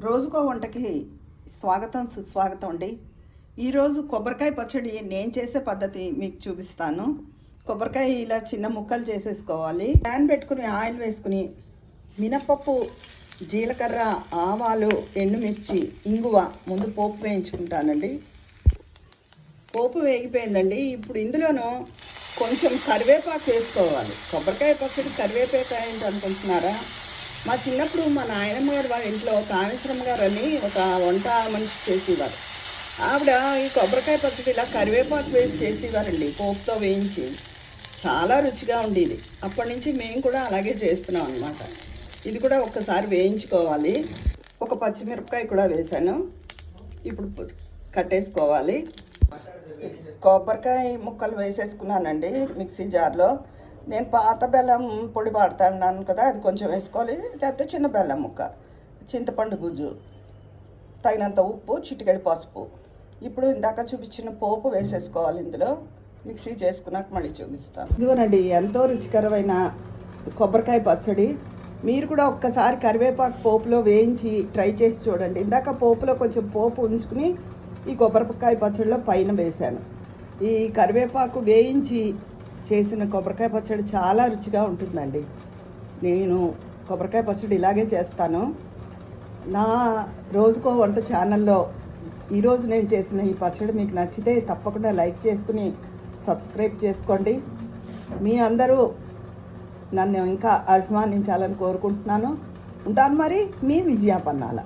రోజుకో వంటకి స్వాగతం సుస్వాగతం అండి. ఈరోజు కొబ్బరికాయ పచ్చడి నేను చేసే పద్ధతి మీకు చూపిస్తాను. కొబ్బరికాయ ఇలా చిన్న ముక్కలు చేసేసుకోవాలి. ప్యాన్ పెట్టుకుని ఆయిల్ వేసుకుని మినపప్పు, జీలకర్ర, ఆవాలు, ఎండుమిర్చి, ఇంగువ ముందు పోపు వేయించుకుంటానండి. పోపు వేగిపోయిందండి. ఇప్పుడు ఇందులోనూ కొంచెం కరివేపాకు వేసుకోవాలి. కొబ్బరికాయ పచ్చడి కరివేపాకు ఏంటి అనుకుంటున్నారా? మా చిన్నప్పుడు మా నాయనమ్మ గారు వాళ్ళ ఇంట్లో కామేశ్వరమ్మ గారు అని ఒక వంట మనిషి చేసేవారు. ఆవిడ ఈ కొబ్బరికాయ పచ్చడి ఇలా కరివేపాకు వేసి చేసేవారండి, పోపుతో వేయించి. చాలా రుచిగా ఉండేది. అప్పటి నుంచి మేము కూడా అలాగే చేస్తున్నాం అనమాట. ఇది కూడా ఒక్కసారి వేయించుకోవాలి. ఒక పచ్చిమిరపకాయ కూడా వేసాను. ఇప్పుడు కట్టేసుకోవాలి. కొబ్బరికాయ ముక్కలు వేసేసుకున్నానండి మిక్సీ జార్లో. నేను పాత బెల్లం పొడి వాడుతున్నాను కదా, అది కొంచెం వేసుకోవాలి. లేకపోతే చిన్న బెల్లం ముక్క, చింతపండు గుజ్జు, తగినంత ఉప్పు, చిటికెడు పసుపు. ఇప్పుడు ఇందాక చూపించిన పోపు వేసేసుకోవాలి. ఇందులో మిక్సీ చేసుకున్నాక మళ్ళీ చూపిస్తాను. ఇదిగోనండి, ఎంతో రుచికరమైన కొబ్బరికాయ పచ్చడి. మీరు కూడా ఒక్కసారి కరివేపాకు పోపులో వేయించి ట్రై చేసి చూడండి. ఇందాక పోపులో కొంచెం పోపు ఉంచుకుని ఈ కొబ్బరికాయ పచ్చడిలో పైన వేశాను. ఈ కరివేపాకు వేయించి చేసిన కొబ్బరికాయ పచ్చడి చాలా రుచిగా ఉంటుందండి. నేను కొబ్బరికాయ పచ్చడి ఇలాగే చేస్తాను. నా రోజుకో వంట ఛానల్లో ఈరోజు నేను చేసిన ఈ పచ్చడి మీకు నచ్చితే తప్పకుండా లైక్ చేసుకుని సబ్స్క్రైబ్ చేసుకోండి. మీ అందరూ నన్ను ఇంకా అభిమానించాలని కోరుకుంటున్నాను. ఉంటాను మరి, మీ విజయ పన్నాల.